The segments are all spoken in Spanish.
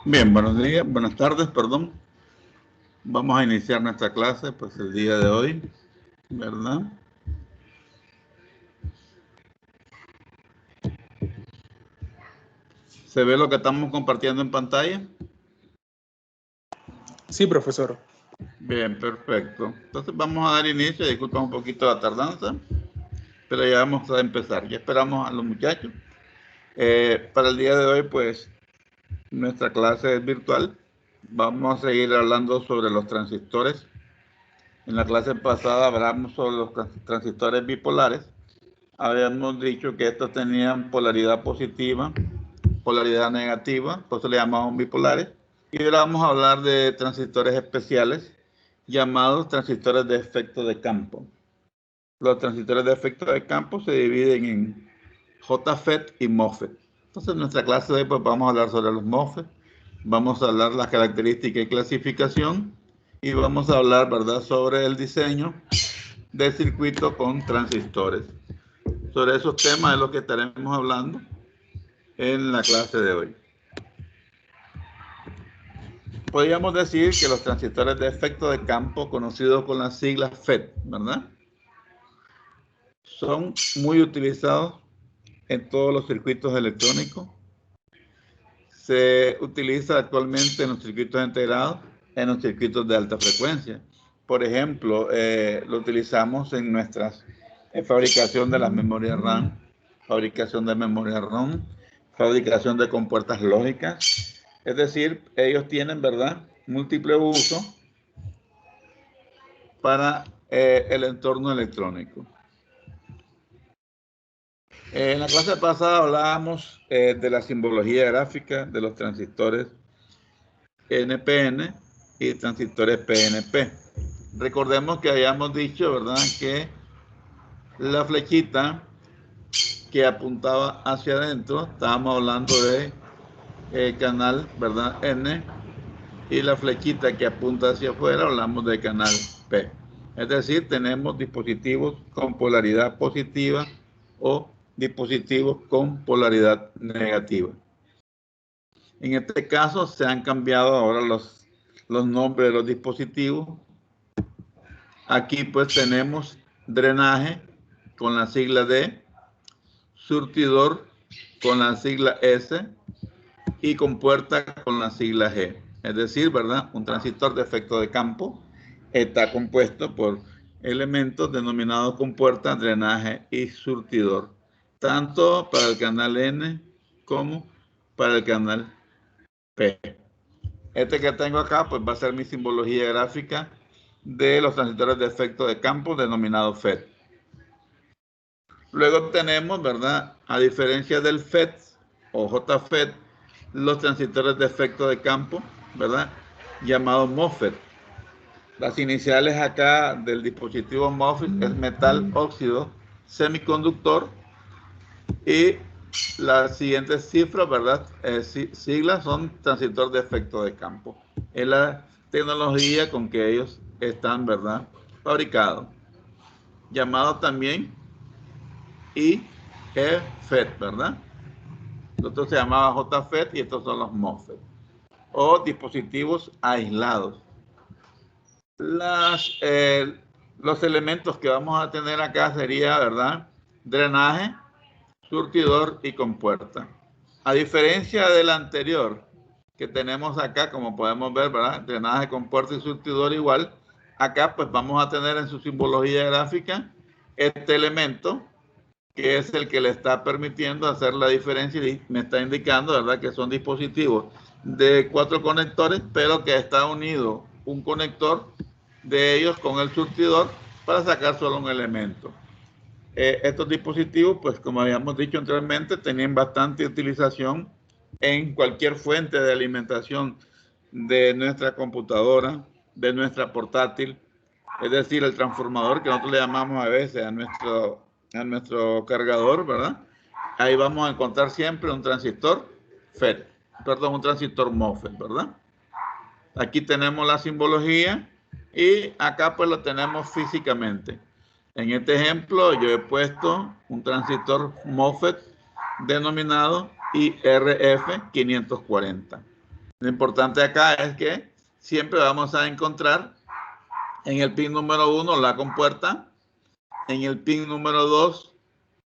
Bien, buenos días, buenas tardes, perdón. Vamos a iniciar nuestra clase, pues el día de hoy, ¿verdad? ¿Se ve lo que estamos compartiendo en pantalla? Sí, profesor. Bien, perfecto. Entonces vamos a dar inicio, disculpa un poquito la tardanza, pero ya vamos a empezar. Ya esperamos a los muchachos. Para el día de hoy, pues, nuestra clase es virtual. Vamos a seguir hablando sobre los transistores. En la clase pasada hablamos sobre los transistores bipolares. Habíamos dicho que estos tenían polaridad positiva, polaridad negativa, por eso le llamamos bipolares. Y ahora vamos a hablar de transistores especiales, llamados transistores de efecto de campo. Los transistores de efecto de campo se dividen en JFET y MOSFET. Entonces en nuestra clase de hoy pues, vamos a hablar sobre los MOSFET, vamos a hablar las características y clasificación, y vamos a hablar, ¿verdad?, sobre el diseño del circuito con transistores. Sobre esos temas es lo que estaremos hablando en la clase de hoy. Podríamos decir que los transistores de efecto de campo, conocidos con las siglas FET, ¿verdad?, son muy utilizados en todos los circuitos electrónicos. Se utiliza actualmente en los circuitos integrados, en los circuitos de alta frecuencia. Por ejemplo, lo utilizamos en nuestras fabricación de las memorias RAM, fabricación de memoria ROM, fabricación de compuertas lógicas. Es decir, ellos tienen, ¿verdad?, múltiple uso para el entorno electrónico. En la clase pasada hablábamos de la simbología gráfica de los transistores NPN y transistores PNP. Recordemos que habíamos dicho, ¿verdad?, que la flechita que apuntaba hacia adentro, estábamos hablando de canal, ¿verdad?, N, y la flechita que apunta hacia afuera, hablamos de canal P. Es decir, tenemos dispositivos con polaridad positiva o dispositivos con polaridad negativa. En este caso se han cambiado ahora los nombres de los dispositivos. Aquí pues tenemos drenaje con la sigla D, surtidor con la sigla S y compuerta con la sigla G. Es decir, ¿verdad?, un transistor de efecto de campo está compuesto por elementos denominados compuerta, drenaje y surtidor, tanto para el canal N como para el canal P. Este que tengo acá pues va a ser mi simbología gráfica de los transistores de efecto de campo denominados FET. Luego tenemos, ¿verdad?, a diferencia del FET o JFET, los transistores de efecto de campo, ¿verdad?, llamados MOSFET. Las iniciales acá del dispositivo MOSFET es metal óxido semiconductor, y las siguientes cifras, ¿verdad?, siglas son transistor de efecto de campo. Es la tecnología con que ellos están, ¿verdad?, fabricados. Llamado también IEFET, ¿verdad? Otro se llamaba JFET y estos son los MOSFET. O dispositivos aislados. Los elementos que vamos a tener acá sería, ¿verdad?, drenaje, surtidor y compuerta. A diferencia del anterior que tenemos acá, como podemos ver, ¿verdad?, drenaje, compuerta y surtidor igual, acá pues vamos a tener en su simbología gráfica este elemento que es el que le está permitiendo hacer la diferencia y me está indicando, ¿verdad?, que son dispositivos de 4 conectores, pero que está unido un conector de ellos con el surtidor para sacar solo un elemento. Estos dispositivos, pues como habíamos dicho anteriormente, tenían bastante utilización en cualquier fuente de alimentación de nuestra computadora, de nuestra portátil, es decir, el transformador que nosotros le llamamos a veces a nuestro cargador, ¿verdad? Ahí vamos a encontrar siempre un transistor FET, perdón, un transistor MOSFET, ¿verdad? Aquí tenemos la simbología y acá pues lo tenemos físicamente. En este ejemplo yo he puesto un transistor MOSFET denominado IRF 540. Lo importante acá es que siempre vamos a encontrar en el pin número 1 la compuerta, en el pin número 2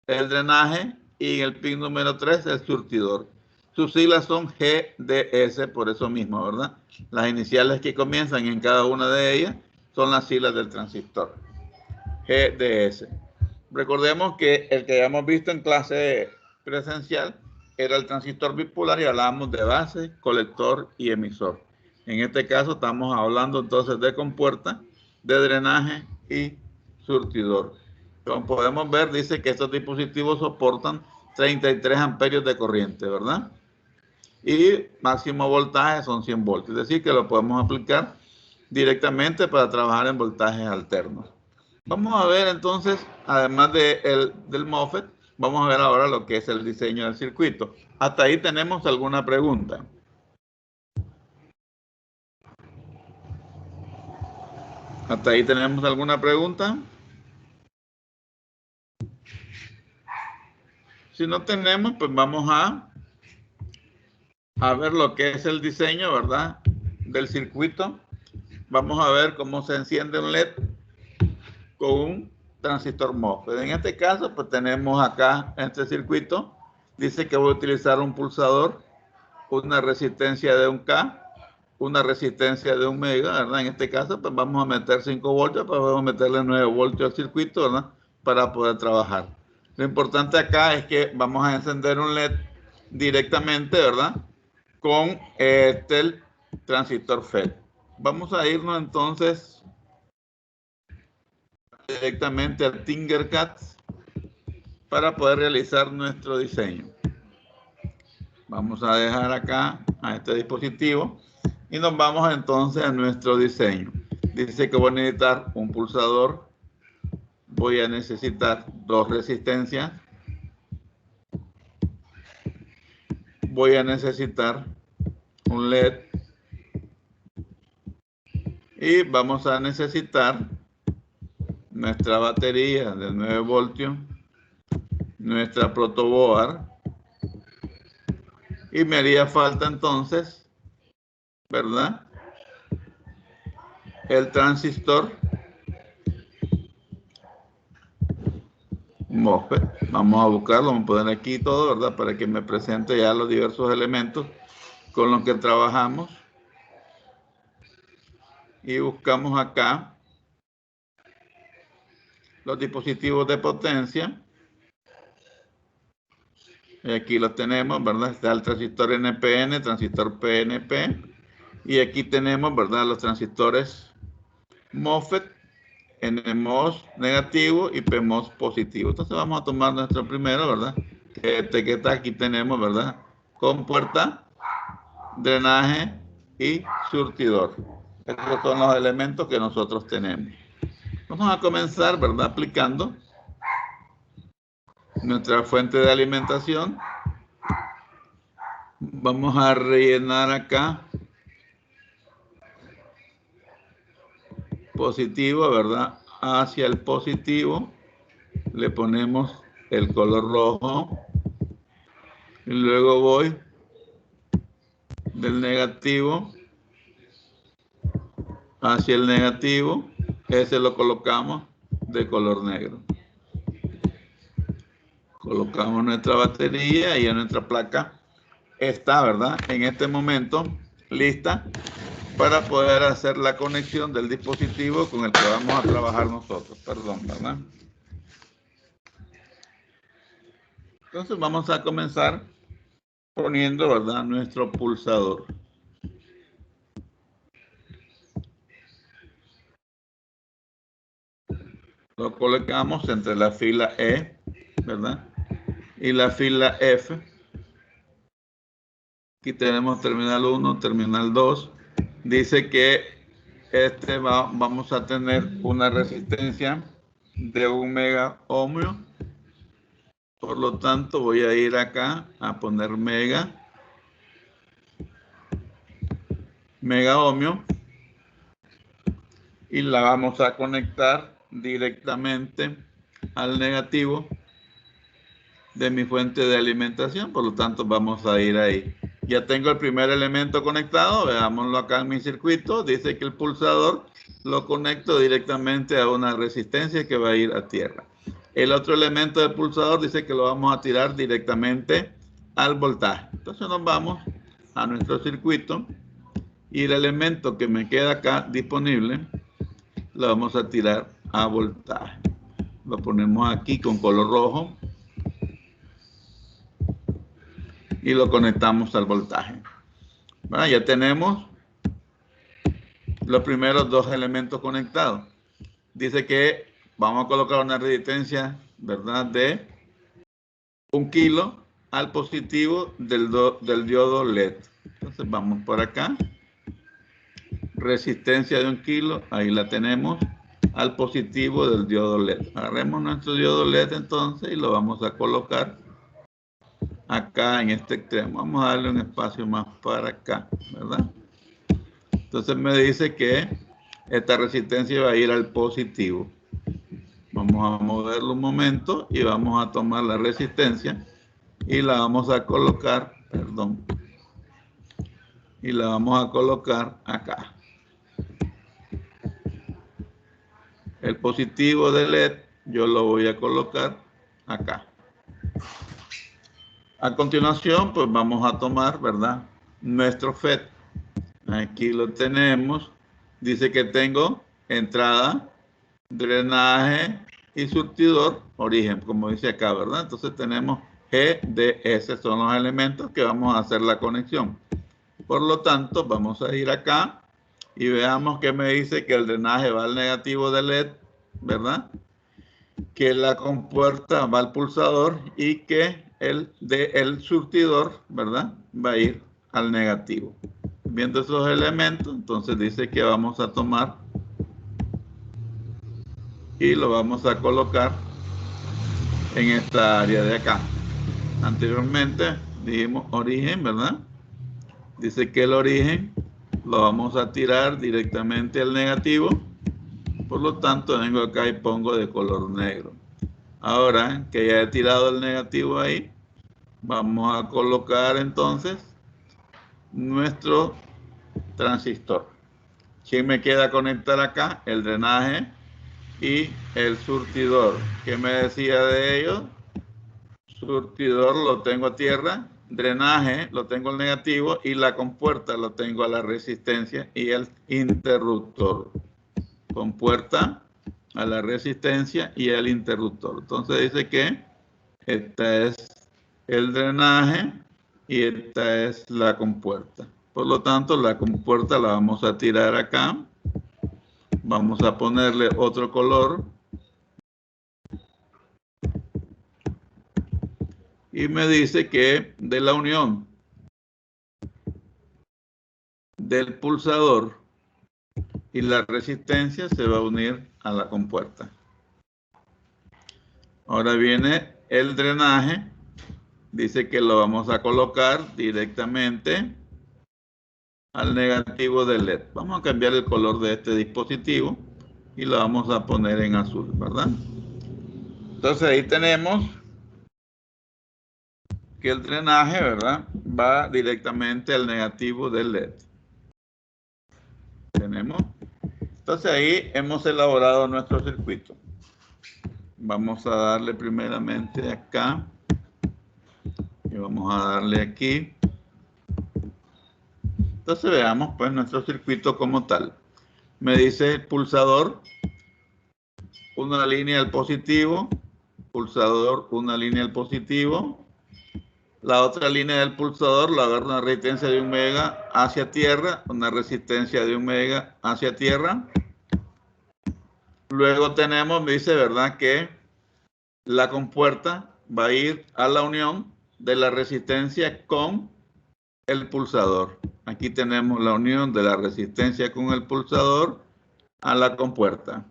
el drenaje y en el pin número 3 el surtidor. Sus siglas son GDS, por eso mismo, ¿verdad? Las iniciales que comienzan en cada una de ellas son las siglas del transistor. GDS. Recordemos que el que habíamos visto en clase presencial era el transistor bipolar y hablábamos de base, colector y emisor. En este caso estamos hablando entonces de compuerta, de drenaje y surtidor. Como podemos ver, dice que estos dispositivos soportan 33 amperios de corriente, ¿verdad? Y máximo voltaje son 100 voltios. Es decir, que lo podemos aplicar directamente para trabajar en voltajes alternos. Vamos a ver entonces, además del MOSFET, vamos a ver ahora lo que es el diseño del circuito. Hasta ahí tenemos alguna pregunta. Hasta ahí tenemos alguna pregunta. Si no tenemos, pues vamos a ver lo que es el diseño, ¿verdad? Del circuito. Vamos a ver cómo se enciende un LED con un transistor MOSFET. En este caso, pues tenemos acá en este circuito, dice que voy a utilizar un pulsador, una resistencia de 1K, una resistencia de 1 mega, ¿verdad? En este caso, pues vamos a meter 5 voltios, pues vamos a meterle 9 voltios al circuito, ¿verdad? Para poder trabajar. Lo importante acá es que vamos a encender un LED directamente, ¿verdad? Con el transistor FET. Vamos a irnos entonces directamente al Tinkercad para poder realizar nuestro diseño. Vamos a dejar acá a este dispositivo y nos vamos entonces a nuestro diseño. Dice que voy a necesitar un pulsador, voy a necesitar 2 resistencias, voy a necesitar un LED y vamos a necesitar nuestra batería de 9 voltios, nuestra protoboard, y me haría falta entonces, ¿verdad? El transistor MOSFET. Vamos a buscarlo, vamos a poner aquí todo, ¿verdad? Para que me presente ya los diversos elementos con los que trabajamos. Y buscamos acá los dispositivos de potencia. Y aquí los tenemos, ¿verdad? Está el transistor NPN, transistor PNP. Y aquí tenemos, ¿verdad? Los transistores MOSFET, NMOS negativo y PMOS positivo. Entonces vamos a tomar nuestro primero, ¿verdad? Que está aquí tenemos, ¿verdad? Compuerta, drenaje y surtidor. Estos son los elementos que nosotros tenemos. Vamos a comenzar, ¿verdad? Aplicando nuestra fuente de alimentación. Vamos a rellenar acá positivo, ¿verdad? Hacia el positivo le ponemos el color rojo y luego voy del negativo hacia el negativo, ese lo colocamos de color negro. Colocamos nuestra batería y en nuestra placa está, ¿verdad? En este momento lista para poder hacer la conexión del dispositivo con el que vamos a trabajar nosotros. Perdón, ¿verdad? Entonces vamos a comenzar poniendo, ¿verdad? Nuestro pulsador. Lo colocamos entre la fila E, ¿verdad? Y la fila F. Aquí tenemos terminal 1, terminal 2. Dice que vamos a tener una resistencia de 1 mega ohmio. Por lo tanto, voy a ir acá a poner mega ohmio y la vamos a conectar directamente al negativo de mi fuente de alimentación. Por lo tanto, vamos a ir ahí Ya tengo el primer elemento conectado. Veámoslo acá en mi circuito. Dice que el pulsador lo conecto directamente a una resistencia que va a ir a tierra. El otro elemento del pulsador dice que lo vamos a tirar directamente al voltaje. Entonces nos vamos a nuestro circuito y el elemento que me queda acá disponible lo vamos a tirar a voltaje. Lo ponemos aquí con color rojo y lo conectamos al voltaje. Bueno, ya tenemos los primeros dos elementos conectados. Dice que vamos a colocar una resistencia, ¿verdad?, de 1 kilo al positivo del diodo LED. Entonces vamos por acá. Resistencia de 1 kilo, ahí la tenemos, al positivo del diodo LED. Agarremos nuestro diodo LED entonces y lo vamos a colocar acá en este extremo. Vamos a darle un espacio más para acá, ¿verdad? Entonces me dice que esta resistencia va a ir al positivo. Vamos a moverlo un momento y vamos a tomar la resistencia y la vamos a colocar, y la vamos a colocar acá. El positivo de LED yo lo voy a colocar acá. A continuación, pues vamos a tomar, ¿verdad?, nuestro FET. Aquí lo tenemos. Dice que tengo entrada, drenaje y surtidor, origen, como dice acá, ¿verdad? Entonces tenemos G, D, S, son los elementos que vamos a hacer la conexión. Por lo tanto, vamos a ir acá y veamos que me dice que el drenaje va al negativo de LED, ¿verdad?, que la compuerta va al pulsador y que el surtidor, ¿verdad?, va a ir al negativo. Viendo esos elementos, entonces dice que vamos a tomar y lo vamos a colocar en esta área de acá. Anteriormente dijimos origen, ¿verdad? Dice que el origen lo vamos a tirar directamente al negativo. Por lo tanto, vengo acá y pongo de color negro. Ahora que ya he tirado el negativo ahí, vamos a colocar entonces nuestro transistor. ¿Quién me queda conectar acá? El drenaje y el surtidor. ¿Qué me decía de ellos? Surtidor lo tengo a tierra, drenaje lo tengo al negativo y la compuerta lo tengo a la resistencia y el interruptor. Compuerta a la resistencia y el interruptor. Entonces dice que esta es el drenaje y esta es la compuerta. Por lo tanto, la compuerta la vamos a tirar acá. Vamos a ponerle otro color. Y me dice que de la unión del pulsador y la resistencia se va a unir a la compuerta. Ahora viene el drenaje. Dice que lo vamos a colocar directamente al negativo del LED. Vamos a cambiar el color de este dispositivo y lo vamos a poner en azul, ¿verdad? Entonces ahí tenemos que el drenaje, ¿verdad?, va directamente al negativo del LED. Tenemos. Entonces ahí hemos elaborado nuestro circuito. Vamos a darle primeramente acá y vamos a darle aquí. Entonces veamos pues nuestro circuito como tal. Me dice el pulsador, una línea al positivo, pulsador, una línea al positivo. La otra línea del pulsador la agarra una resistencia de 1 mega hacia tierra, una resistencia de 1 mega hacia tierra. Luego tenemos, me dice, ¿verdad?, que la compuerta va a ir a la unión de la resistencia con el pulsador. Aquí tenemos la unión de la resistencia con el pulsador a la compuerta.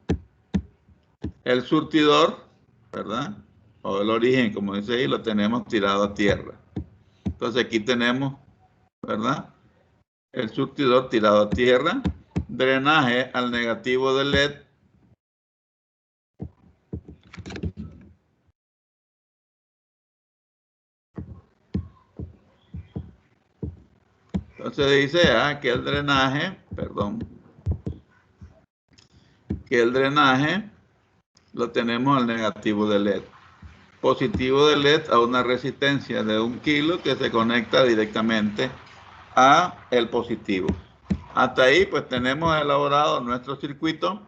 El surtidor, ¿verdad?, o el origen, como dice ahí, lo tenemos tirado a tierra. Entonces aquí tenemos, ¿verdad?, el surtidor tirado a tierra, drenaje al negativo del LED, Entonces dice que el drenaje, que el drenaje lo tenemos al negativo de LED. Positivo de LED a una resistencia de 1 kilo que se conecta directamente a el positivo. Hasta ahí pues tenemos elaborado nuestro circuito.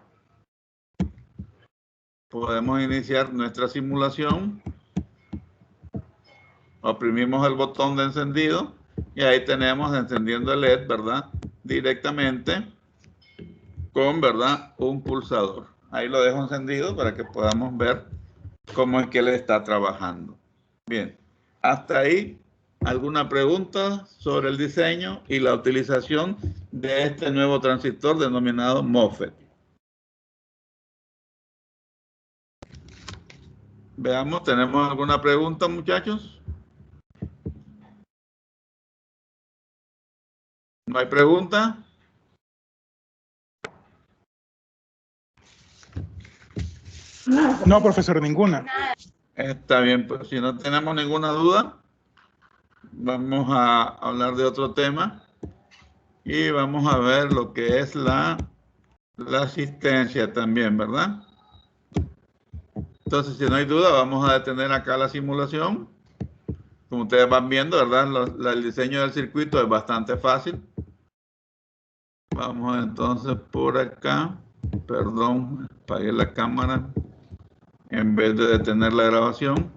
Podemos iniciar nuestra simulación. Oprimimos el botón de encendido y ahí tenemos encendiendo el LED, ¿verdad? Directamente con, ¿verdad? Un pulsador. Ahí lo dejo encendido para que podamos ver cómo es que él está trabajando. Bien, hasta ahí, ¿alguna pregunta sobre el diseño y la utilización de este nuevo transistor denominado MOSFET? Veamos, ¿tenemos alguna pregunta, muchachos? ¿No hay pregunta? No, profesor, ninguna. Está bien, pues si no tenemos ninguna duda, vamos a hablar de otro tema y vamos a ver lo que es la asistencia también, ¿verdad? Entonces, si no hay duda, vamos a detener acá la simulación. Como ustedes van viendo, ¿verdad? El diseño del circuito es bastante fácil. Vamos entonces por acá. Perdón, apagué la cámara en vez de detener la grabación.